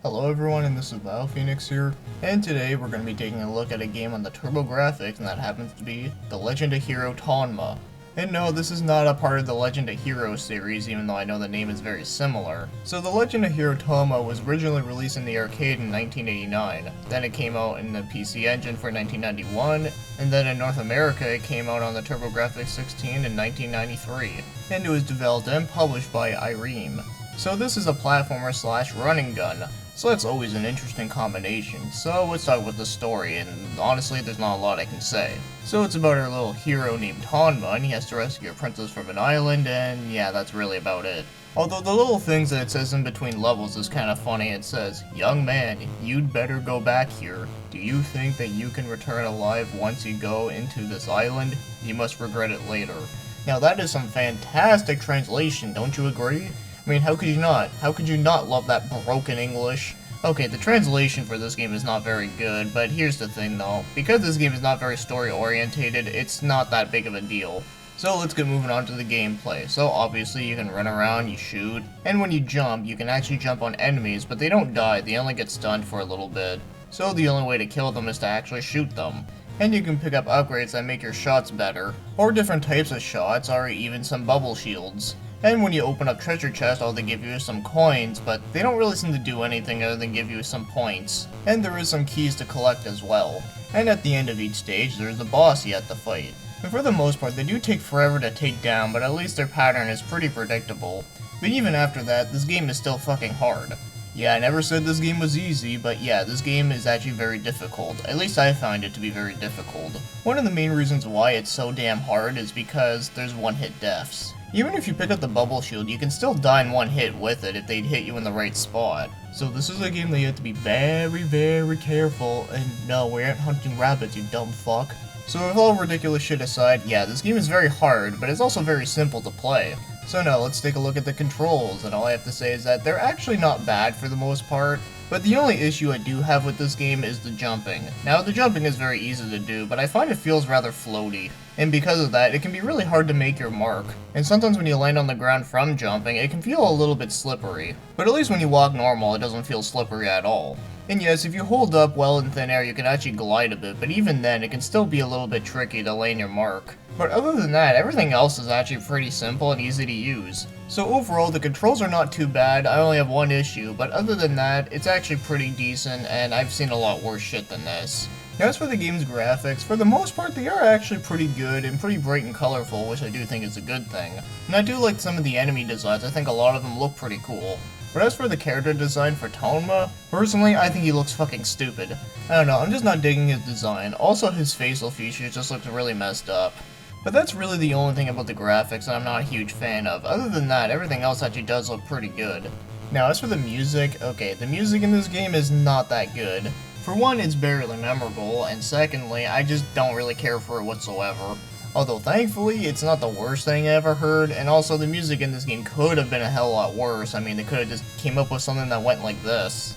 Hello everyone, and this is BioPhoenix here, and today we're going to be taking a look at a game on the Turbografx, and that happens to be The Legend of Hero Tonma. And no, this is not a part of the Legend of Hero series, even though I know the name is very similar. So The Legend of Hero Tonma was originally released in the arcade in 1989, then it came out in the PC Engine for 1991, and then in North America it came out on the Turbografx 16 in 1993, and it was developed and published by Irem. So this is a platformer slash running gun, so that's always an interesting combination. So let's talk about the story, and honestly there's not a lot I can say. So it's about our little hero named Tonma, and he has to rescue a princess from an island, and yeah, that's really about it. Although the little things that it says in between levels is kind of funny. It says, "Young man, you'd better go back here. Do you think that you can return alive once you go into this island? You must regret it later." Now that is some fantastic translation, don't you agree? I mean, how could you not? How could you not love that broken English? Okay, the translation for this game is not very good, but here's the thing though. Because this game is not very story-orientated, it's not that big of a deal. So let's get moving on to the gameplay. So obviously you can run around, you shoot, and when you jump, you can actually jump on enemies, but they don't die, they only get stunned for a little bit. So the only way to kill them is to actually shoot them. And you can pick up upgrades that make your shots better, or different types of shots, or even some bubble shields. And when you open up treasure chests, all they give you is some coins, but they don't really seem to do anything other than give you some points. And there is some keys to collect as well. And at the end of each stage, there's a boss you have to fight. And for the most part, they do take forever to take down, but at least their pattern is pretty predictable. But even after that, this game is still fucking hard. Yeah, I never said this game was easy, but yeah, this game is actually very difficult. At least I find it to be very difficult. One of the main reasons why it's so damn hard is because there's one-hit deaths. Even if you pick up the bubble shield, you can still die in one hit with it if they'd hit you in the right spot. So this is a game that you have to be very, very careful, and no, we aren't hunting rabbits, you dumb fuck. So with all ridiculous shit aside, yeah, this game is very hard, but it's also very simple to play. So now, let's take a look at the controls, and all I have to say is that they're actually not bad for the most part, but the only issue I do have with this game is the jumping. Now, the jumping is very easy to do, but I find it feels rather floaty, and because of that, it can be really hard to make your mark. And sometimes when you land on the ground from jumping, it can feel a little bit slippery, but at least when you walk normal, it doesn't feel slippery at all. And yes, if you hold up well in thin air, you can actually glide a bit, but even then, it can still be a little bit tricky to land your mark. But other than that, everything else is actually pretty simple and easy to use. So overall, the controls are not too bad. I only have one issue, but other than that, it's actually pretty decent, and I've seen a lot worse shit than this. Now as for the game's graphics, for the most part they are actually pretty good and pretty bright and colorful, which I do think is a good thing. And I do like some of the enemy designs. I think a lot of them look pretty cool. But as for the character design for Tonma, personally, I think he looks fucking stupid. I don't know, I'm just not digging his design. Also, his facial features just look really messed up. But that's really the only thing about the graphics that I'm not a huge fan of. Other than that, everything else actually does look pretty good. Now, as for the music, okay, the music in this game is not that good. For one, it's barely memorable, and secondly, I just don't really care for it whatsoever. Although thankfully, it's not the worst thing I ever heard, and also the music in this game could have been a hell of a lot worse. I mean, they could have just came up with something that went like this.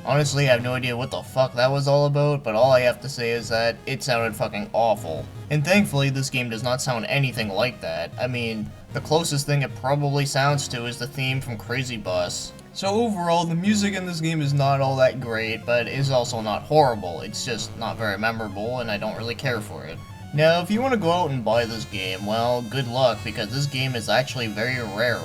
Honestly, I have no idea what the fuck that was all about, but all I have to say is that it sounded fucking awful. And thankfully, this game does not sound anything like that. I mean, the closest thing it probably sounds to is the theme from Crazy Bus. So overall, the music in this game is not all that great, but is also not horrible. It's just not very memorable, and I don't really care for it. Now, if you want to go out and buy this game, well, good luck, because this game is actually very rare.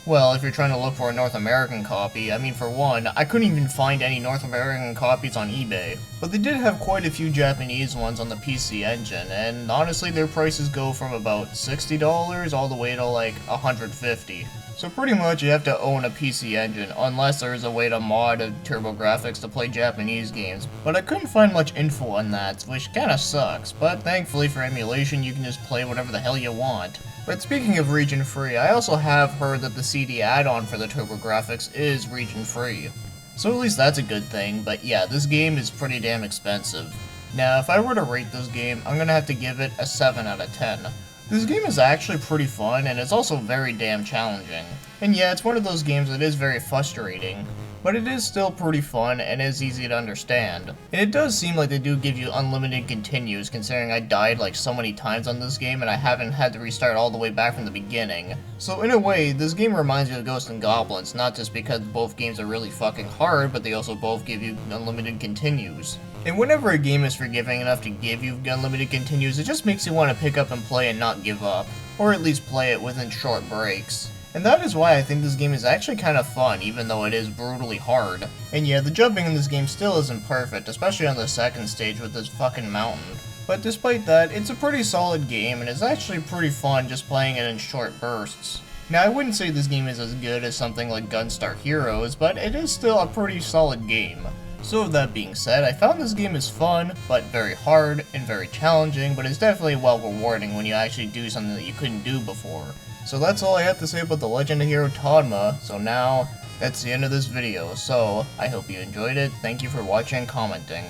Well, if you're trying to look for a North American copy, I mean, for one, I couldn't even find any North American copies on eBay. But they did have quite a few Japanese ones on the PC Engine, and honestly, their prices go from about $60 all the way to like $150. So pretty much you have to own a PC Engine, unless there is a way to mod a Turbografx to play Japanese games. But I couldn't find much info on that, which kinda sucks, but thankfully for emulation you can just play whatever the hell you want. But speaking of region-free, I also have heard that the CD add-on for the Turbografx is region-free. So at least that's a good thing, but yeah, this game is pretty damn expensive. Now, if I were to rate this game, I'm gonna have to give it a 7 out of 10. This game is actually pretty fun, and it's also very damn challenging. And yeah, it's one of those games that is very frustrating. but it is still pretty fun and is easy to understand. And it does seem like they do give you unlimited continues, considering I died like so many times on this game and I haven't had to restart all the way back from the beginning. So in a way, this game reminds me of Ghosts and Goblins, not just because both games are really fucking hard, but they also both give you unlimited continues. And whenever a game is forgiving enough to give you unlimited continues, it just makes you want to pick up and play and not give up, or at least play it within short breaks. And that is why I think this game is actually kind of fun, even though it is brutally hard. And yeah, the jumping in this game still isn't perfect, especially on the second stage with this fucking mountain. But despite that, it's a pretty solid game, and it's actually pretty fun just playing it in short bursts. Now, I wouldn't say this game is as good as something like Gunstar Heroes, but it is still a pretty solid game. So with that being said, I found this game is fun, but very hard and very challenging, but it's definitely well rewarding when you actually do something that you couldn't do before. So that's all I have to say about the Legend of Hero Tonma. So now, that's the end of this video. So, I hope you enjoyed it. Thank you for watching and commenting.